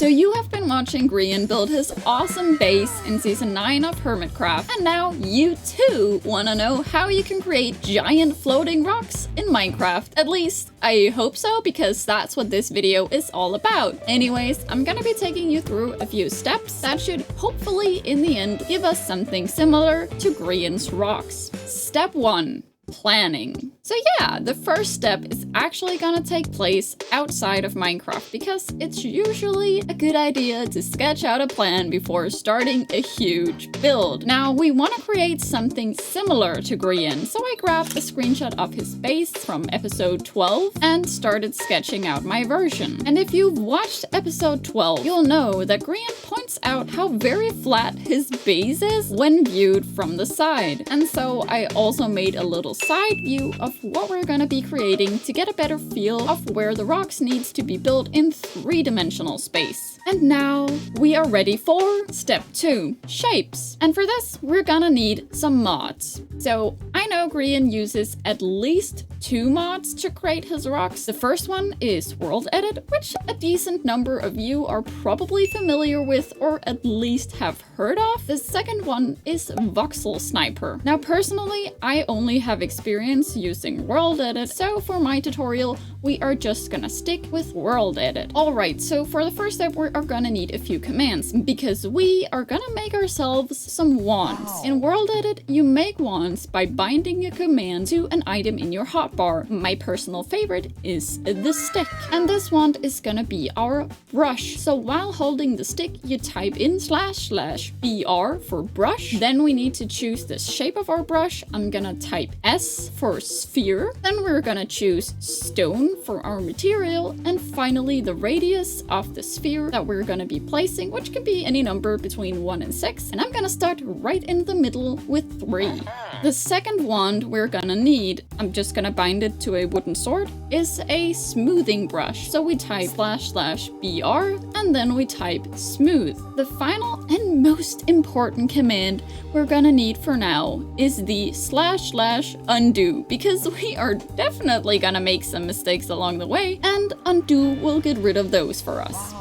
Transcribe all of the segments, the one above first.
So you have been watching Grian build his awesome base in season 9 of Hermitcraft, and now you too want to know how you can create giant floating rocks in Minecraft. At least I hope so, because that's what this video is all about. Anyways, I'm gonna be taking you through a few steps that should hopefully in the end give us something similar to Grian's rocks. Step 1. Planning. So yeah, the first step is actually gonna take place outside of Minecraft, because it's usually a good idea to sketch out a plan before starting a huge build. Now, we want to create something similar to Grian, so I grabbed a screenshot of his base from episode 12 and started sketching out my version. And if you've watched episode 12, you'll know that Grian points out how very flat his base is when viewed from the side. And so I also made a little side view of what we're gonna be creating to get a better feel of where the rocks needs to be built in 3-dimensional space. And now we are ready for step 2, shapes. And for this, we're gonna need some mods. So I know Grian uses at least 2 mods to create his rocks. The first one is World Edit, which a decent number of you are probably familiar with or at least have heard of. The second one is Voxel Sniper. Now personally, I only have experience using World Edit, so for my tutorial, we are just gonna stick with World Edit. Alright, so for the first step, we are gonna need a few commands, because we are gonna make ourselves some wands. In World Edit, you make wands by binding a command to an item in your hotbar. My personal favorite is the stick. And this wand is gonna be our brush. So while holding the stick, you type in //BR for brush. Then we need to choose the shape of our brush. I'm gonna type S for sphere. Then we're gonna choose stone for our material, and finally the radius of the sphere that we're gonna be placing, which can be any number between 1 and 6, and I'm gonna start right in the middle with 3. The second wand we're gonna need, I'm just gonna bind it to a wooden sword, is a smoothing brush. So we type //BR and then we type smooth. The final and most important command we're gonna need for now is the //undo, because we are definitely gonna make some mistakes along the way, and undo will get rid of those for us.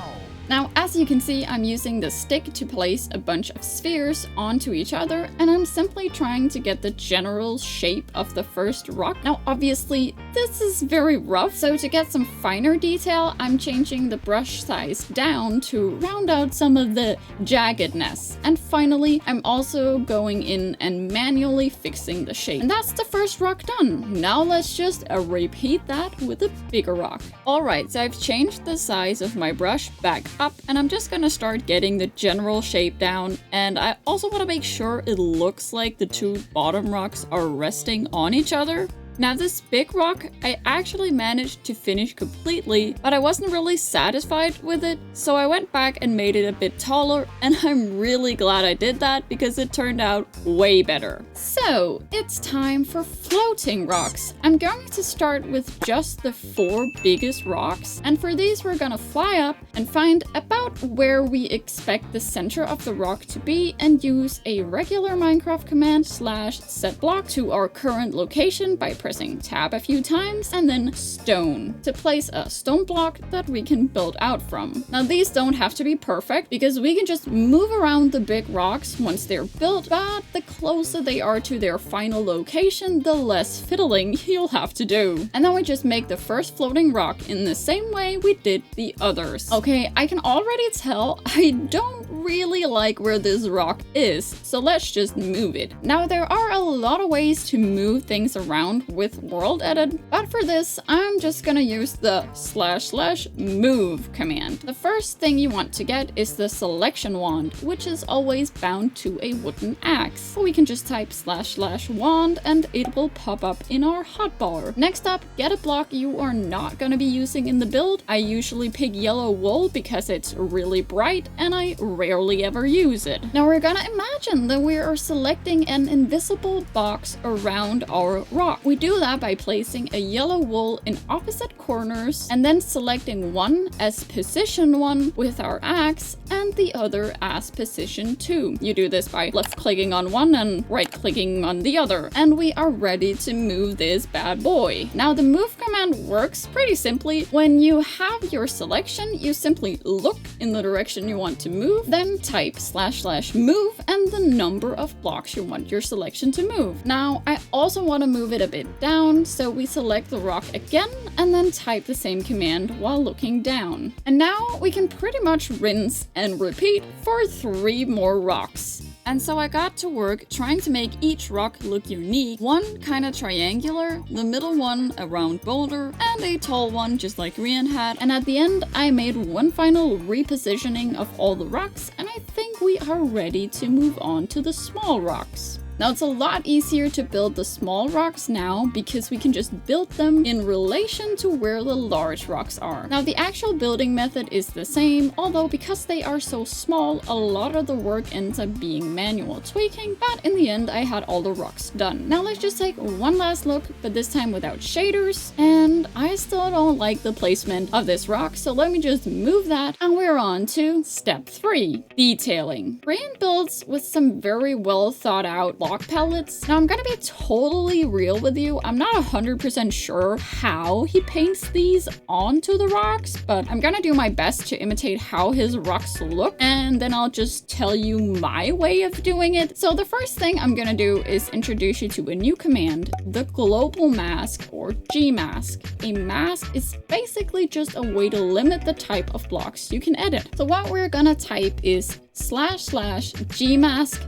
Now, as you can see, I'm using the stick to place a bunch of spheres onto each other, and I'm simply trying to get the general shape of the first rock. Now, obviously, this is very rough, so to get some finer detail, I'm changing the brush size down to round out some of the jaggedness. And finally, I'm also going in and manually fixing the shape. And that's the first rock done. Now let's just repeat that with a bigger rock. Alright, so I've changed the size of my brush back up, and I'm just gonna start getting the general shape down, and I also want to make sure it looks like the 2 bottom rocks are resting on each other. Now this big rock, I actually managed to finish completely, but I wasn't really satisfied with it, so I went back and made it a bit taller, and I'm really glad I did that because it turned out way better. So it's time for floating rocks. I'm going to start with just the 4 biggest rocks, and for these we're gonna fly up and find about where we expect the center of the rock to be, and use a regular Minecraft command /setBlock to our current location by pressing tab a few times, and then stone to place a stone block that we can build out from. Now these don't have to be perfect, because we can just move around the big rocks once they're built, but the closer they are to their final location, the less fiddling you'll have to do. And then we just make the first floating rock in the same way we did the others. Okay, I can already tell I don't really like where this rock is, so let's just move it. Now there are a lot of ways to move things around with World Edit, but for this, I'm just gonna use the //move command. The first thing you want to get is the selection wand, which is always bound to a wooden axe. So we can just type //wand and it will pop up in our hotbar. Next up, get a block you are not gonna be using in the build. I usually pick yellow wool because it's really bright and I rarely barely ever use it. Now we're gonna imagine that we are selecting an invisible box around our rock. We do that by placing a yellow wool in opposite corners and then selecting one as position 1 with our axe and the other as position 2. You do this by left clicking on one and right clicking on the other, and we are ready to move this bad boy. Now the move command works pretty simply. When you have your selection, you simply look in the direction you want to move, then type / move and the number of blocks you want your selection to move. Now I also want to move it a bit down, so we select the rock again and then type the same command while looking down. And now we can pretty much rinse and repeat for 3 more rocks. And so I got to work trying to make each rock look unique. One kind of triangular, the middle one a round boulder, and a tall one just like Grian had. And at the end, I made one final repositioning of all the rocks, and I think we are ready to move on to the small rocks. Now it's a lot easier to build the small rocks now because we can just build them in relation to where the large rocks are. Now the actual building method is the same, although because they are so small, a lot of the work ends up being manual tweaking, but in the end I had all the rocks done. Now let's just take one last look, but this time without shaders, and I still don't like the placement of this rock, so let me just move that, and we're on to step 3, detailing. Grian builds with some very well thought out block palettes. Now I'm gonna be totally real with you. I'm not 100% sure how he paints these onto the rocks, but I'm gonna do my best to imitate how his rocks look, and then I'll just tell you my way of doing it. So the first thing I'm gonna do is introduce you to a new command, the global mask or G-mask. A mask is basically just a way to limit the type of blocks you can edit. So what we're gonna type is / G-mask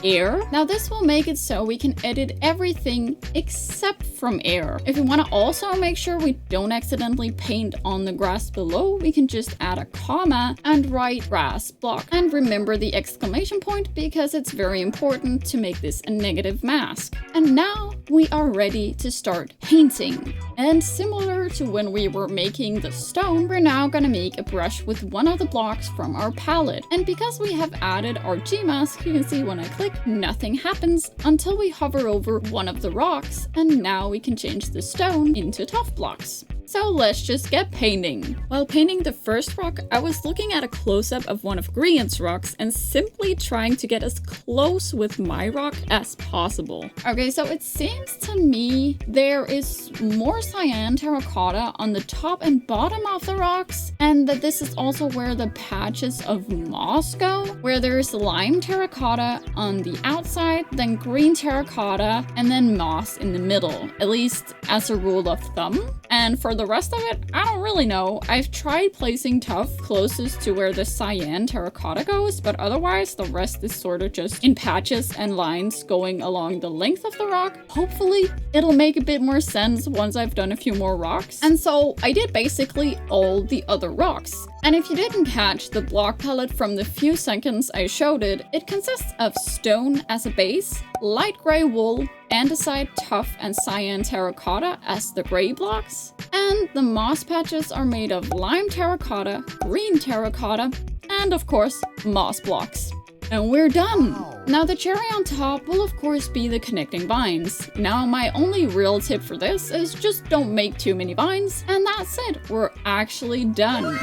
!air. Now this will make it so we can edit everything except from air. If we want to also make sure we don't accidentally paint on the grass below, we can just add a comma and write grass block. And remember the exclamation point because it's very important to make this a negative mask. And now we are ready to start painting. And similar to when we were making the stone, we're now gonna make a brush with one of the blocks from our palette. And because we have added our G-mask, you can see when I click, nothing happens until we hover over one of the rocks, and now we can change the stone into tough blocks. So let's just get painting. While painting the first rock, I was looking at a close-up of one of Grian's rocks and simply trying to get as close with my rock as possible. Okay, so it seems to me there is more cyan terracotta on the top and bottom of the rocks, and that this is also where the patches of moss go, where there's lime terracotta on the outside, then green terracotta, and then moss in the middle, at least as a rule of thumb. And for the rest of it, I don't really know. I've tried placing tough closest to where the cyan terracotta goes, but otherwise the rest is sort of just in patches and lines going along the length of the rock. Hopefully it'll make a bit more sense once I've done a few more rocks. And so I did basically all the other rocks. And if you didn't catch the block palette from the few seconds I showed it, it consists of stone as a base, light gray wool, andesite, tough, and cyan terracotta as the gray blocks, and the moss patches are made of lime terracotta, green terracotta, and of course, moss blocks. And we're done! Now the cherry on top will of course be the connecting vines. Now my only real tip for this is just don't make too many vines, and that's it, we're actually done.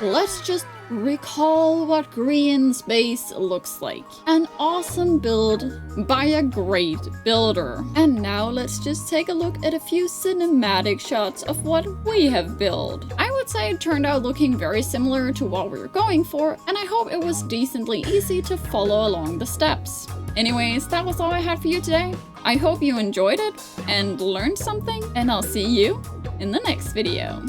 Let's just recall what Grian's base looks like. An awesome build by a great builder. And now let's just take a look at a few cinematic shots of what we have built. I would say it turned out looking very similar to what we were going for, and I hope it was decently easy to follow along the steps. Anyways, that was all I had for you today. I hope you enjoyed it and learned something, and I'll see you in the next video.